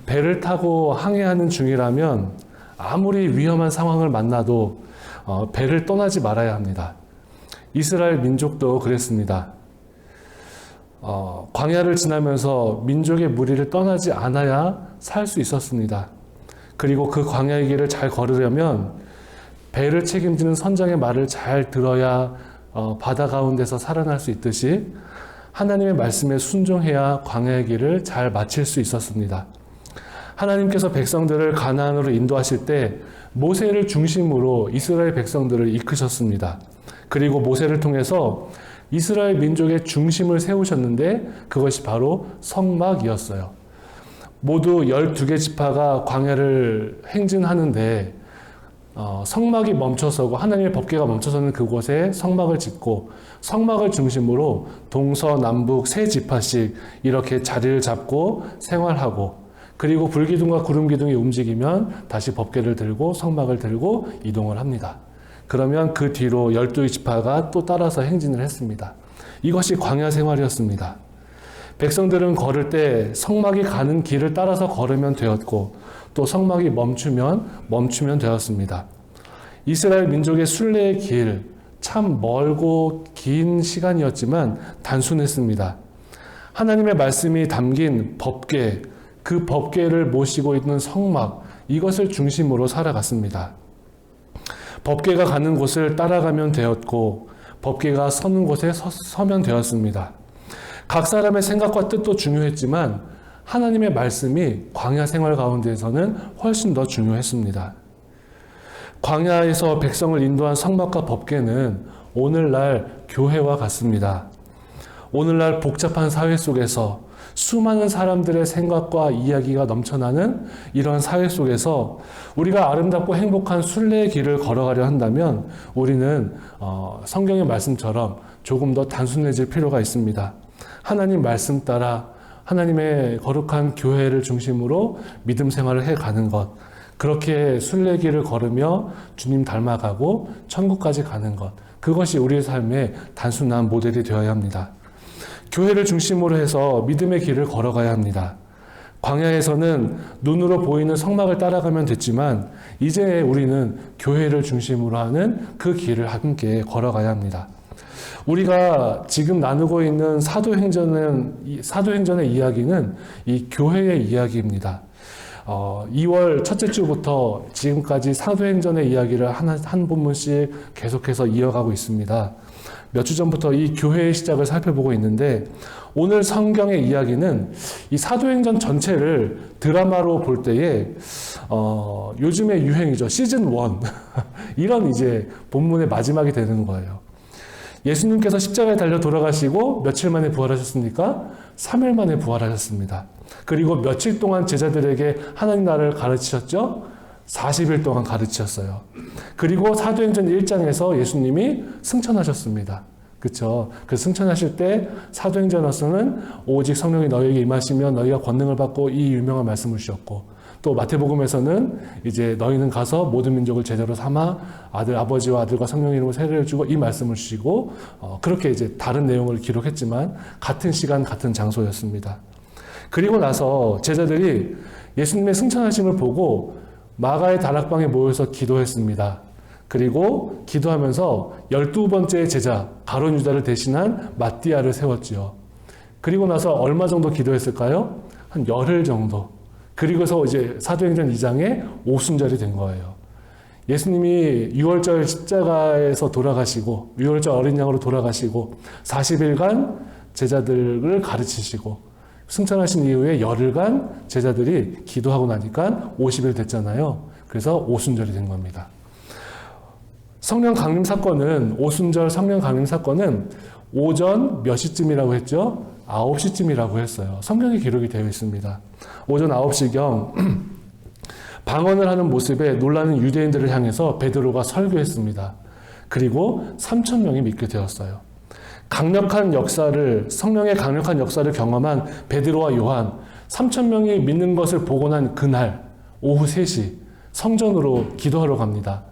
배를 타고 항해하는 중이라면 아무리 위험한 상황을 만나도 배를 떠나지 말아야 합니다. 이스라엘 민족도 그랬습니다. 광야를 지나면서 민족의 무리를 떠나지 않아야 살 수 있었습니다. 그리고 그 광야의 길을 잘 걸으려면 배를 책임지는 선장의 말을 잘 들어야 바다 가운데서 살아날 수 있듯이 하나님의 말씀에 순종해야 광야의 길을 잘 마칠 수 있었습니다. 하나님께서 백성들을 가나안으로 인도하실 때 모세를 중심으로 이스라엘 백성들을 이끄셨습니다. 그리고 모세를 통해서 이스라엘 민족의 중심을 세우셨는데 그것이 바로 성막이었어요. 모두 12개 지파가 광야를 행진하는데 성막이 멈춰서고 하나님의 법궤가 멈춰서는 그곳에 성막을 짓고 성막을 중심으로 동서남북 세 지파씩 이렇게 자리를 잡고 생활하고 그리고 불기둥과 구름기둥이 움직이면 다시 법궤를 들고 성막을 들고 이동을 합니다. 그러면 그 뒤로 12지파가 또 따라서 행진을 했습니다. 이것이 광야 생활이었습니다. 백성들은 걸을 때 성막이 가는 길을 따라서 걸으면 되었고 또 성막이 멈추면 되었습니다. 이스라엘 민족의 순례의 길, 참 멀고 긴 시간이었지만 단순했습니다. 하나님의 말씀이 담긴 법궤, 그 법궤를 모시고 있는 성막, 이것을 중심으로 살아갔습니다. 법궤가 가는 곳을 따라가면 되었고 법궤가 서는 곳에 서면 되었습니다. 각 사람의 생각과 뜻도 중요했지만 하나님의 말씀이 광야 생활 가운데에서는 훨씬 더 중요했습니다. 광야에서 백성을 인도한 성막과 법궤는 오늘날 교회와 같습니다. 오늘날 복잡한 사회 속에서 수많은 사람들의 생각과 이야기가 넘쳐나는 이런 사회 속에서 우리가 아름답고 행복한 순례의 길을 걸어가려 한다면 우리는 성경의 말씀처럼 조금 더 단순해질 필요가 있습니다. 하나님 말씀 따라 하나님의 거룩한 교회를 중심으로 믿음 생활을 해가는 것, 그렇게 순례길을 걸으며 주님 닮아가고 천국까지 가는 것, 그것이 우리의 삶의 단순한 모델이 되어야 합니다. 교회를 중심으로 해서 믿음의 길을 걸어가야 합니다. 광야에서는 눈으로 보이는 성막을 따라가면 됐지만 이제 우리는 교회를 중심으로 하는 그 길을 함께 걸어가야 합니다. 우리가 지금 나누고 있는 사도행전의 이야기는 이 교회의 이야기입니다. 2월 첫째 주부터 지금까지 사도행전의 이야기를 한 본문씩 계속해서 이어가고 있습니다. 몇 주 전부터 이 교회의 시작을 살펴보고 있는데 오늘 성경의 이야기는 이 사도행전 전체를 드라마로 볼 때에 요즘의 유행이죠. 시즌 1 이런 이제 본문의 마지막이 되는 거예요. 예수님께서 십자가에 달려 돌아가시고 며칠 만에 부활하셨습니까? 3일 만에 부활하셨습니다. 그리고 며칠 동안 제자들에게 하나님 나라를 가르치셨죠? 40일 동안 가르치셨어요. 그리고 사도행전 1장에서 예수님이 승천하셨습니다. 그렇죠? 그 승천하실 때 사도행전에서는 오직 성령이 너희에게 임하시면 너희가 권능을 받고 이 유명한 말씀을 주셨고 또 마태복음에서는 이제 너희는 가서 모든 민족을 제자로 삼아 아버지와 아들과 성령의 이름으로 세례를 주고 이 말씀을 주시고 그렇게 이제 다른 내용을 기록했지만 같은 시간 같은 장소였습니다. 그리고 나서 제자들이 예수님의 승천하심을 보고 마가의 다락방에 모여서 기도했습니다. 그리고 기도하면서 12번째 제자 가룟 유다를 대신한 마띠아를 세웠지요. 그리고 나서 얼마 정도 기도했을까요? 한 열흘 정도. 그리고서 이제 사도행전 2장에 오순절이 된 거예요. 예수님이 6월절 십자가에서 돌아가시고 6월절 어린 양으로 돌아가시고 40일간 제자들을 가르치시고 승천하신 이후에 열흘간 제자들이 기도하고 나니까 50일 됐잖아요. 그래서 오순절이 된 겁니다. 성령 강림 사건은 오순절 성령 강림 사건은 오전 몇 시쯤이라고 했죠? 9시쯤이라고 했어요. 성경에 기록이 되어 있습니다. 오전 9시경 방언을 하는 모습에 놀라는 유대인들을 향해서 베드로가 설교했습니다. 그리고 3,000명이 믿게 되었어요. 성령의 강력한 역사를 경험한 베드로와 요한 3,000명이 믿는 것을 보고 난 그날 오후 3시 성전으로 기도하러 갑니다.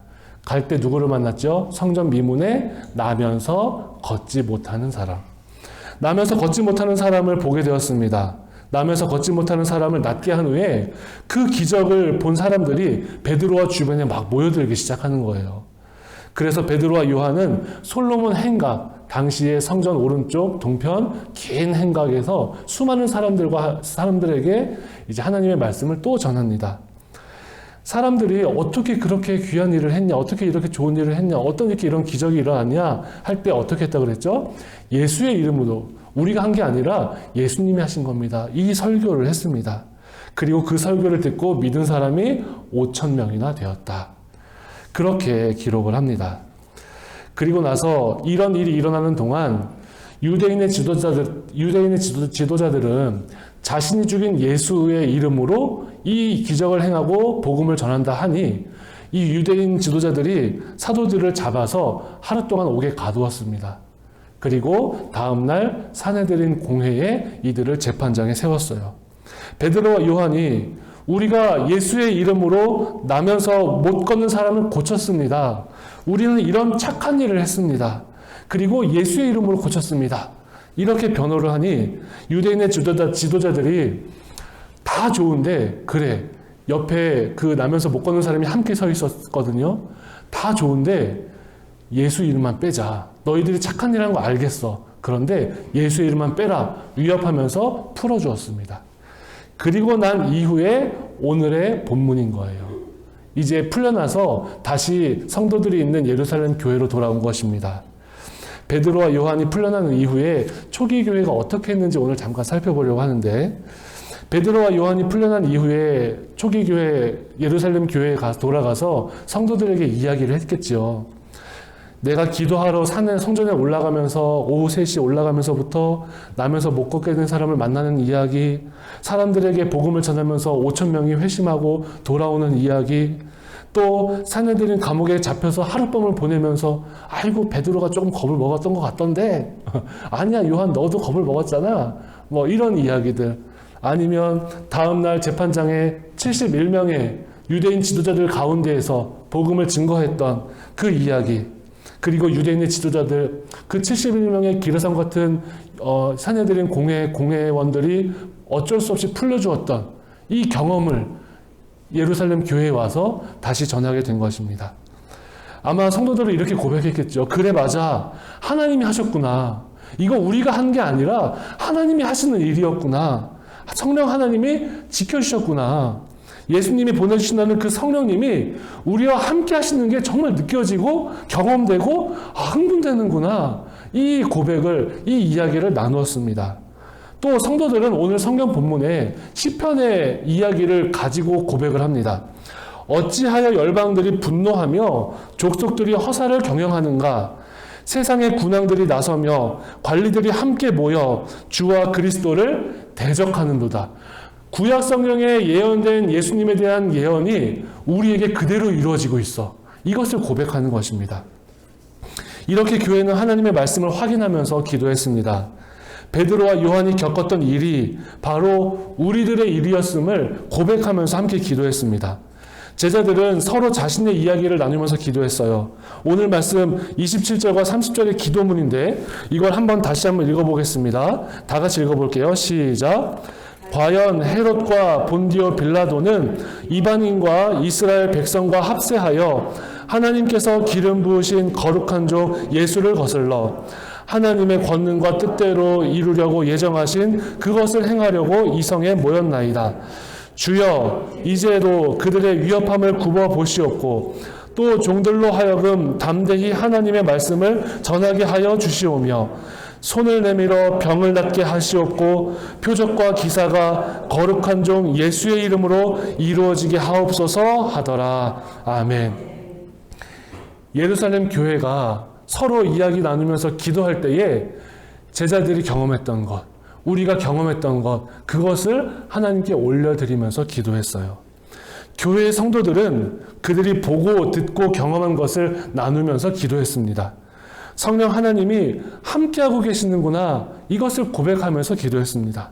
갈 때 누구를 만났죠? 성전 미문에 나면서 걷지 못하는 사람. 나면서 걷지 못하는 사람을 보게 되었습니다. 나면서 걷지 못하는 사람을 낫게 한 후에 그 기적을 본 사람들이 베드로와 주변에 막 모여들기 시작하는 거예요. 그래서 베드로와 요한은 솔로몬 행각, 당시의 성전 오른쪽 동편 긴 행각에서 수많은 사람들에게 이제 하나님의 말씀을 또 전합니다. 사람들이 어떻게 그렇게 귀한 일을 했냐, 어떻게 이렇게 좋은 일을 했냐, 어떤 이렇게 이런 기적이 일어났냐 할 때 어떻게 했다 그랬죠? 예수의 이름으로, 우리가 한 게 아니라 예수님이 하신 겁니다. 이 설교를 했습니다. 그리고 그 설교를 듣고 믿은 사람이 5,000명이나 되었다. 그렇게 기록을 합니다. 그리고 나서 이런 일이 일어나는 동안 유대인의 지도자들은 자신이 죽인 예수의 이름으로 이 기적을 행하고 복음을 전한다 하니 이 유대인 지도자들이 사도들을 잡아서 하루 동안 옥에 가두었습니다. 그리고 다음날 산헤드린 공회에 이들을 재판장에 세웠어요. 베드로와 요한이 우리가 예수의 이름으로 나면서 못 걷는 사람을 고쳤습니다. 우리는 이런 착한 일을 했습니다. 그리고 예수의 이름으로 고쳤습니다. 이렇게 변호를 하니 유대인의 지도자들이 다 좋은데, 그래, 옆에 그 나면서 못 걷는 사람이 함께 서 있었거든요. 다 좋은데 예수 이름만 빼자. 너희들이 착한 일 한 거 알겠어. 그런데 예수 이름만 빼라. 위협하면서 풀어주었습니다. 그리고 난 이후에 오늘의 본문인 거예요. 이제 풀려나서 다시 성도들이 있는 예루살렘 교회로 돌아온 것입니다. 베드로와 요한이 풀려나는 이후에 초기 교회가 어떻게 했는지 오늘 잠깐 살펴보려고 하는데, 베드로와 요한이 풀려난 이후에 초기 교회, 예루살렘 교회에 돌아가서 성도들에게 이야기를 했겠죠. 내가 기도하러 성전에 올라가면서 오후 3시에 올라가면서부터 나면서 못 걷게 된 사람을 만나는 이야기, 사람들에게 복음을 전하면서 5,000명이 회심하고 돌아오는 이야기, 또 산헤드린 감옥에 잡혀서 하룻밤을 보내면서 아이고 베드로가 조금 겁을 먹었던 것 같던데 아니야 요한 너도 겁을 먹었잖아, 뭐 이런 이야기들, 아니면 다음날 재판장에 71명의 유대인 지도자들 가운데에서 복음을 증거했던 그 이야기, 그리고 유대인의 지도자들, 그 71명의 기르삼 같은 산헤드린 공회원들이 어쩔 수 없이 풀려주었던 이 경험을 예루살렘 교회에 와서 다시 전하게 된 것입니다. 아마 성도들은 이렇게 고백했겠죠. 그래 맞아, 하나님이 하셨구나. 이거 우리가 한 게 아니라 하나님이 하시는 일이었구나. 성령 하나님이 지켜주셨구나. 예수님이 보내주신다는 그 성령님이 우리와 함께 하시는 게 정말 느껴지고 경험되고 흥분되는구나. 이 고백을, 이 이야기를 나누었습니다. 또 성도들은 오늘 성경 본문에 시편의 이야기를 가지고 고백을 합니다. 어찌하여 열방들이 분노하며 족속들이 허사를 경영하는가? 세상의 군왕들이 나서며 관리들이 함께 모여 주와 그리스도를 대적하는도다. 구약 성경에 예언된 예수님에 대한 예언이 우리에게 그대로 이루어지고 있어. 이것을 고백하는 것입니다. 이렇게 교회는 하나님의 말씀을 확인하면서 기도했습니다. 베드로와 요한이 겪었던 일이 바로 우리들의 일이었음을 고백하면서 함께 기도했습니다. 제자들은 서로 자신의 이야기를 나누면서 기도했어요. 오늘 말씀 27절과 30절의 기도문인데 이걸 다시 한번 읽어보겠습니다. 다 같이 읽어볼게요. 시작. 과연 헤롯과 본디오 빌라도는 이방인과 이스라엘 백성과 합세하여 하나님께서 기름 부으신 거룩한 종 예수를 거슬러 하나님의 권능과 뜻대로 이루려고 예정하신 그것을 행하려고 이 성에 모였나이다. 주여, 이제도 그들의 위협함을 굽어 보시옵고 또 종들로 하여금 담대히 하나님의 말씀을 전하게 하여 주시오며 손을 내밀어 병을 낫게 하시옵고 표적과 기사가 거룩한 종 예수의 이름으로 이루어지게 하옵소서 하더라. 아멘. 예루살렘 교회가 서로 이야기 나누면서 기도할 때에 제자들이 경험했던 것, 우리가 경험했던 것, 그것을 하나님께 올려드리면서 기도했어요. 교회의 성도들은 그들이 보고 듣고 경험한 것을 나누면서 기도했습니다. 성령 하나님이 함께하고 계시는구나, 이것을 고백하면서 기도했습니다.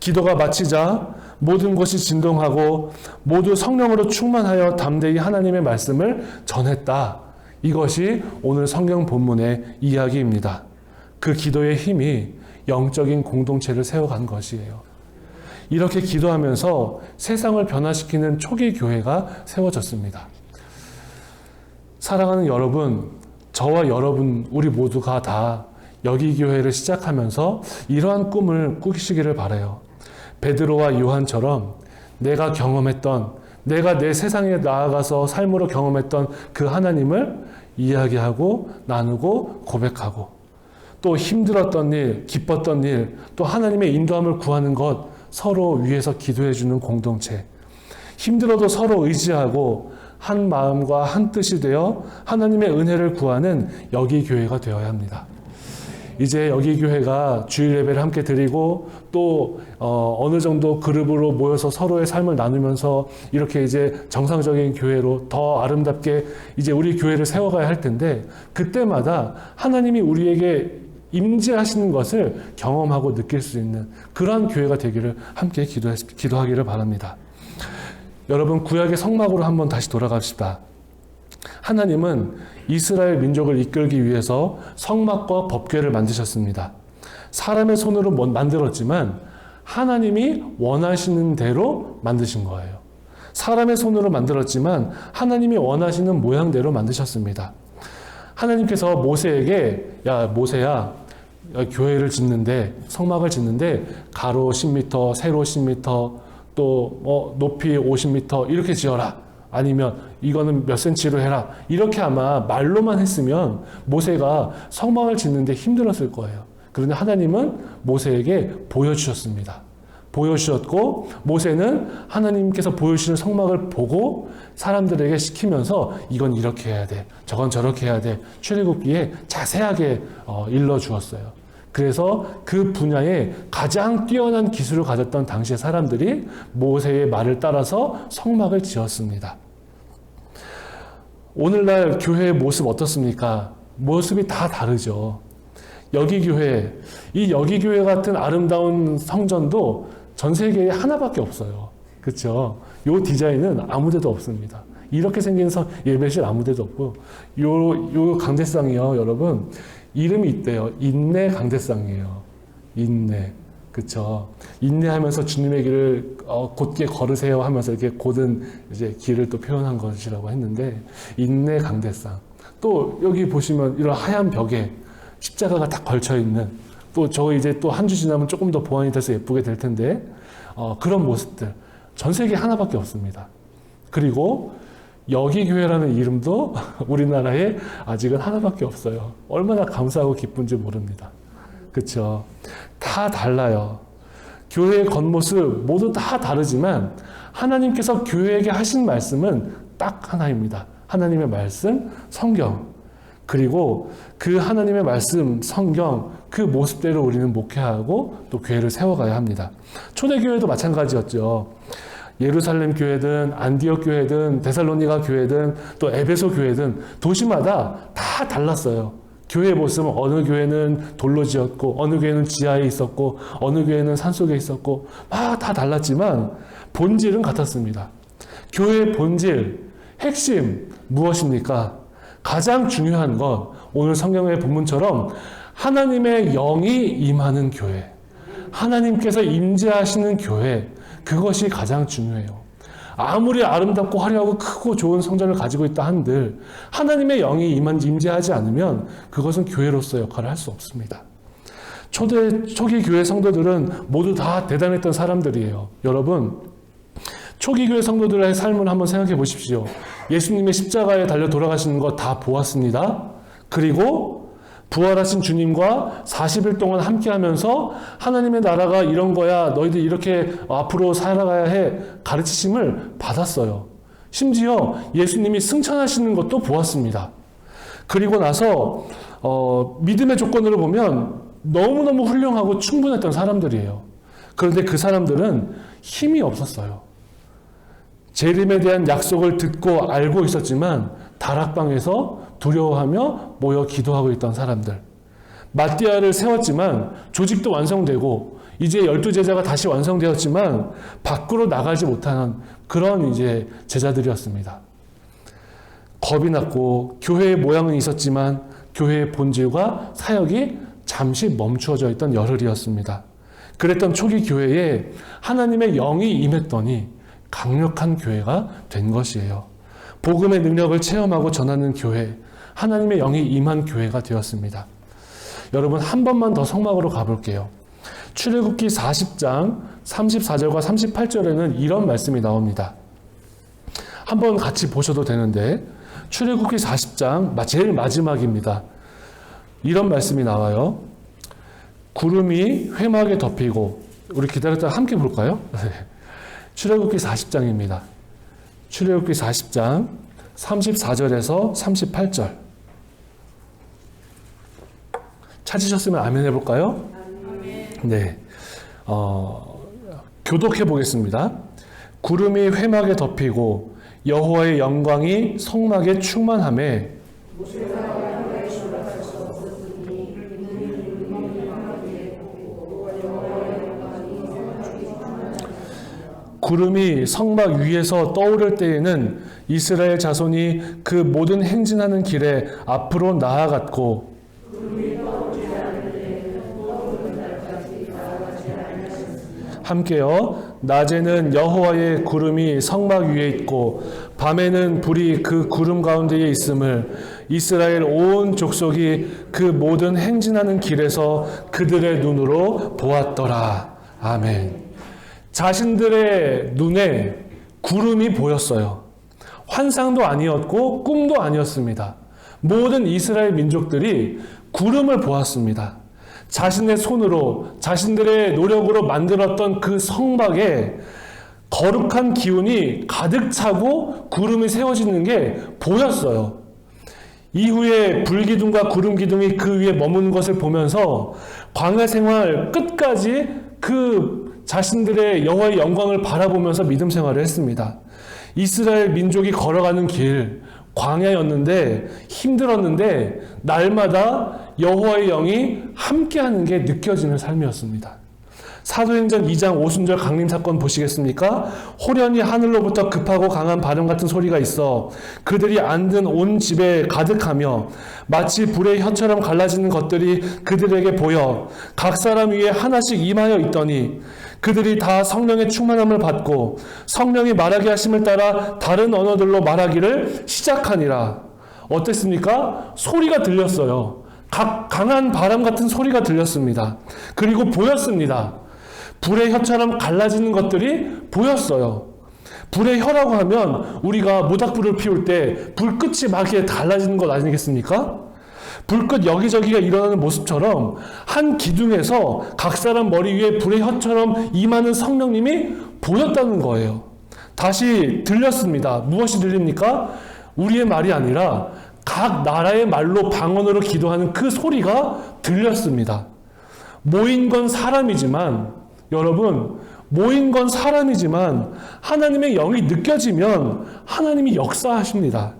기도가 마치자 모든 것이 진동하고 모두 성령으로 충만하여 담대히 하나님의 말씀을 전했다. 이것이 오늘 성경 본문의 이야기입니다. 그 기도의 힘이 영적인 공동체를 세워간 것이에요. 이렇게 기도하면서 세상을 변화시키는 초기 교회가 세워졌습니다. 사랑하는 여러분, 저와 여러분, 우리 모두가 다 여기 교회를 시작하면서 이러한 꿈을 꾸시기를 바라요. 베드로와 요한처럼 내가 경험했던, 내가 내 세상에 나아가서 삶으로 경험했던 그 하나님을 이야기하고 나누고 고백하고, 또 힘들었던 일, 기뻤던 일, 또 하나님의 인도함을 구하는 것, 서로 위해서 기도해주는 공동체. 힘들어도 서로 의지하고 한 마음과 한 뜻이 되어 하나님의 은혜를 구하는 여기 교회가 되어야 합니다. 이제 여기 교회가 주일 예배를 함께 드리고 또 어느 정도 그룹으로 모여서 서로의 삶을 나누면서 이렇게 이제 정상적인 교회로 더 아름답게 이제 우리 교회를 세워가야 할 텐데, 그때마다 하나님이 우리에게 임재하시는 것을 경험하고 느낄 수 있는 그러한 교회가 되기를 함께 기도하기를 바랍니다. 여러분, 구약의 성막으로 한번 다시 돌아갑시다. 하나님은 이스라엘 민족을 이끌기 위해서 성막과 법궤를 만드셨습니다. 사람의 손으로 만들었지만 하나님이 원하시는 대로 만드신 거예요. 사람의 손으로 만들었지만 하나님이 원하시는 모양대로 만드셨습니다. 하나님께서 모세에게, 야 모세야, 교회를 짓는데, 성막을 짓는데 가로 10m, 세로 10m, 또 높이 50m 이렇게 지어라. 아니면 이거는 몇 센치로 해라. 이렇게 아마 말로만 했으면 모세가 성막을 짓는데 힘들었을 거예요. 그런데 하나님은 모세에게 보여주셨습니다. 보여주셨고, 모세는 하나님께서 보여주시는 성막을 보고 사람들에게 시키면서 이건 이렇게 해야 돼, 저건 저렇게 해야 돼, 출애굽기에 자세하게 일러주었어요. 그래서 그 분야에 가장 뛰어난 기술을 가졌던 당시의 사람들이 모세의 말을 따라서 성막을 지었습니다. 오늘날 교회의 모습 어떻습니까? 모습이 다 다르죠. 여기교회, 이 여기교회 같은 아름다운 성전도 전 세계에 하나밖에 없어요. 그렇죠? 요 디자인은 아무 데도 없습니다. 이렇게 생긴 예배실 아무 데도 없고, 요 강대상이요, 여러분, 이름이 있대요. 인내 강대상이에요. 인내. 그쵸. 인내하면서 주님의 길을 곧게 걸으세요 하면서 이렇게 곧은 이제 길을 또 표현한 것이라고 했는데, 인내 강대상. 또 여기 보시면 이런 하얀 벽에 십자가가 딱 걸쳐 있는, 또 저 이제 또 한 주 지나면 조금 더 보완이 돼서 예쁘게 될 텐데, 그런 모습들. 전 세계에 하나밖에 없습니다. 그리고 여기 교회라는 이름도 우리나라에 아직은 하나밖에 없어요. 얼마나 감사하고 기쁜지 모릅니다. 그렇죠? 다 달라요. 교회의 겉모습 모두 다 다르지만 하나님께서 교회에게 하신 말씀은 딱 하나입니다. 하나님의 말씀, 성경. 그리고 그 하나님의 말씀, 성경, 그 모습대로 우리는 목회하고 또 교회를 세워가야 합니다. 초대교회도 마찬가지였죠. 예루살렘 교회든 안디옥 교회든 데살로니가 교회든 또 에베소 교회든 도시마다 다 달랐어요. 교회의 모습은 어느 교회는 돌로 지었고, 어느 교회는 지하에 있었고, 어느 교회는 산속에 있었고, 막 다 달랐지만 본질은 같았습니다. 교회의 본질, 핵심 무엇입니까? 가장 중요한 건 오늘 성경의 본문처럼 하나님의 영이 임하는 교회, 하나님께서 임재하시는 교회, 그것이 가장 중요해요. 아무리 아름답고 화려하고 크고 좋은 성전을 가지고 있다 한들 하나님의 영이 임재하지 않으면 그것은 교회로서 역할을 할 수 없습니다. 초기 교회 성도들은 모두 다 대단했던 사람들이에요. 여러분, 초기 교회 성도들의 삶을 한번 생각해 보십시오. 예수님의 십자가에 달려 돌아가시는 거 다 보았습니다. 그리고 부활하신 주님과 40일 동안 함께하면서 하나님의 나라가 이런 거야, 너희들 이렇게 앞으로 살아가야 해, 가르치심을 받았어요. 심지어 예수님이 승천하시는 것도 보았습니다. 그리고 나서 믿음의 조건으로 보면 너무너무 훌륭하고 충분했던 사람들이에요. 그런데 그 사람들은 힘이 없었어요. 재림에 대한 약속을 듣고 알고 있었지만 다락방에서 두려워하며 모여 기도하고 있던 사람들. 마띠아를 세웠지만 조직도 완성되고 이제 12제자가 다시 완성되었지만 밖으로 나가지 못하는 그런 이제 제자들이었습니다. 겁이 났고 교회의 모양은 있었지만 교회의 본질과 사역이 잠시 멈추어져 있던 열흘이었습니다. 그랬던 초기 교회에 하나님의 영이 임했더니 강력한 교회가 된 것이에요. 복음의 능력을 체험하고 전하는 교회, 하나님의 영이 임한 교회가 되었습니다. 여러분, 한 번만 더 성막으로 가볼게요. 출애굽기 40장 34절과 38절에는 이런 말씀이 나옵니다. 한번 같이 보셔도 되는데, 출애굽기 40장 제일 마지막입니다. 이런 말씀이 나와요. 구름이 회막에 덮이고, 우리 기다렸다가 함께 볼까요? 출애굽기 40장입니다. 출애굽기 40장 34절에서 38절. 찾으셨으면 아멘 해볼까요? 네. 교독해 보겠습니다. 구름이 회막에 덮이고 여호와의 영광이 성막에 충만하매 구름이 성막 위에서 떠오를 때에는 이스라엘 자손이 그 모든 행진하는 길에 앞으로 나아갔고 함께요. 낮에는 여호와의 구름이 성막 위에 있고 밤에는 불이 그 구름 가운데에 있음을 이스라엘 온 족속이 그 모든 행진하는 길에서 그들의 눈으로 보았더라. 아멘. 자신들의 눈에 구름이 보였어요. 환상도 아니었고 꿈도 아니었습니다. 모든 이스라엘 민족들이 구름을 보았습니다. 자신의 손으로 자신들의 노력으로 만들었던 그 성막에 거룩한 기운이 가득 차고 구름이 세워지는 게 보였어요. 이후에 불기둥과 구름기둥이 그 위에 머무는 것을 보면서 광야 생활 끝까지 그 자신들의 여호와의 영광을 바라보면서 믿음 생활을 했습니다. 이스라엘 민족이 걸어가는 길, 광야였는데 힘들었는데 날마다 여호와의 영이 함께하는 게 느껴지는 삶이었습니다. 사도행전 2장 오순절 강림 사건 보시겠습니까? 호련히 하늘로부터 급하고 강한 바람 같은 소리가 있어 그들이 앉은 온 집에 가득하며 마치 불의 혀처럼 갈라지는 것들이 그들에게 보여 각 사람 위에 하나씩 임하여 있더니 그들이 다 성령의 충만함을 받고 성령이 말하게 하심을 따라 다른 언어들로 말하기를 시작하니라. 어땠습니까? 소리가 들렸어요. 강한 바람 같은 소리가 들렸습니다. 그리고 보였습니다. 불의 혀처럼 갈라지는 것들이 보였어요. 불의 혀라고 하면 우리가 모닥불을 피울 때 불끝이 막 이렇게 갈라지는 것 아니겠습니까? 불끝 여기저기가 일어나는 모습처럼 한 기둥에서 각 사람 머리 위에 불의 혀처럼 임하는 성령님이 보였다는 거예요. 다시 들렸습니다. 무엇이 들립니까? 우리의 말이 아니라 각 나라의 말로 방언으로 기도하는 그 소리가 들렸습니다. 모인 건 사람이지만 여러분, 모인 건 사람이지만 하나님의 영이 느껴지면 하나님이 역사하십니다.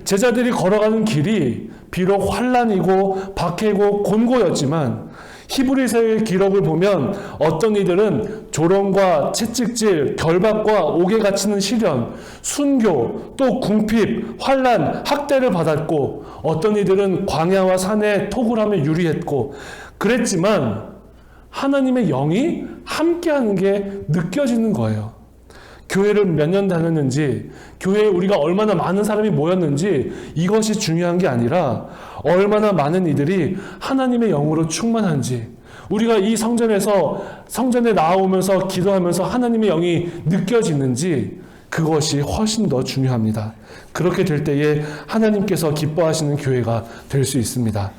제자들이 걸어가는 길이 비록 환란이고 박해고 곤고였지만 히브리서의 기록을 보면 어떤 이들은 조롱과 채찍질, 결박과 옥에 갇히는 시련, 순교, 또 궁핍, 환란, 학대를 받았고 어떤 이들은 광야와 산에 토굴하며 유리했고 그랬지만 하나님의 영이 함께하는 게 느껴지는 거예요. 교회를 몇 년 다녔는지, 교회에 우리가 얼마나 많은 사람이 모였는지 이것이 중요한 게 아니라 얼마나 많은 이들이 하나님의 영으로 충만한지, 우리가 이 성전에 나오면서 기도하면서 하나님의 영이 느껴지는지 그것이 훨씬 더 중요합니다. 그렇게 될 때에 하나님께서 기뻐하시는 교회가 될 수 있습니다.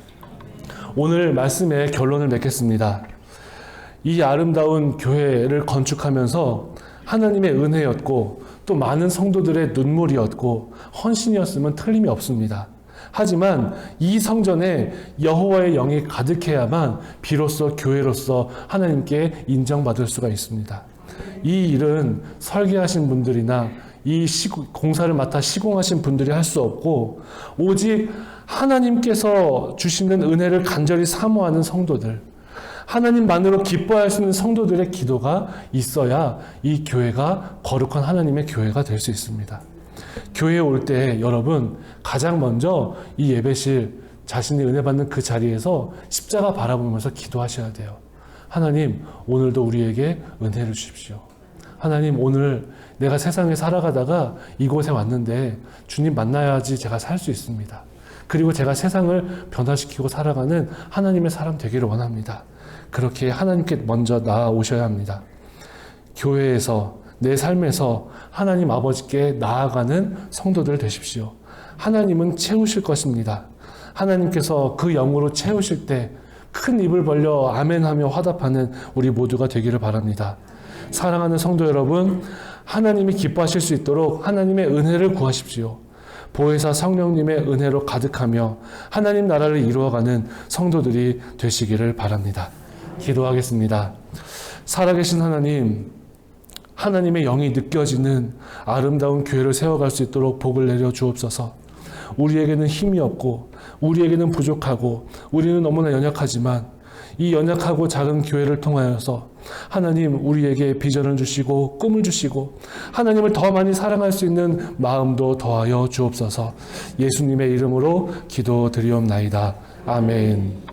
오늘 말씀의 결론을 맺겠습니다. 이 아름다운 교회를 건축하면서 하나님의 은혜였고 또 많은 성도들의 눈물이었고 헌신이었으면 틀림이 없습니다. 하지만 이 성전에 여호와의 영이 가득해야만 비로소 교회로서 하나님께 인정받을 수가 있습니다. 이 일은 설계하신 분들이나 이 공사를 맡아 시공하신 분들이 할 수 없고 오직 하나님께서 주시는 은혜를 간절히 사모하는 성도들, 하나님만으로 기뻐할 수 있는 성도들의 기도가 있어야 이 교회가 거룩한 하나님의 교회가 될 수 있습니다. 교회에 올 때 여러분 가장 먼저 이 예배실 자신이 은혜 받는 그 자리에서 십자가 바라보면서 기도하셔야 돼요. 하나님, 오늘도 우리에게 은혜를 주십시오. 하나님, 오늘 내가 세상에 살아가다가 이곳에 왔는데 주님 만나야지 제가 살 수 있습니다. 그리고 제가 세상을 변화시키고 살아가는 하나님의 사람 되기를 원합니다. 그렇게 하나님께 먼저 나아오셔야 합니다. 교회에서, 내 삶에서 하나님 아버지께 나아가는 성도들 되십시오. 하나님은 채우실 것입니다. 하나님께서 그 영으로 채우실 때 큰 입을 벌려 아멘하며 화답하는 우리 모두가 되기를 바랍니다. 사랑하는 성도 여러분, 하나님이 기뻐하실 수 있도록 하나님의 은혜를 구하십시오. 보혜사 성령님의 은혜로 가득하며 하나님 나라를 이루어가는 성도들이 되시기를 바랍니다. 기도하겠습니다. 살아계신 하나님, 하나님의 영이 느껴지는 아름다운 교회를 세워갈 수 있도록 복을 내려 주옵소서. 우리에게는 힘이 없고 우리에게는 부족하고 우리는 너무나 연약하지만 이 연약하고 작은 교회를 통하여서 하나님 우리에게 비전을 주시고 꿈을 주시고 하나님을 더 많이 사랑할 수 있는 마음도 더하여 주옵소서. 예수님의 이름으로 기도드리옵나이다. 아멘.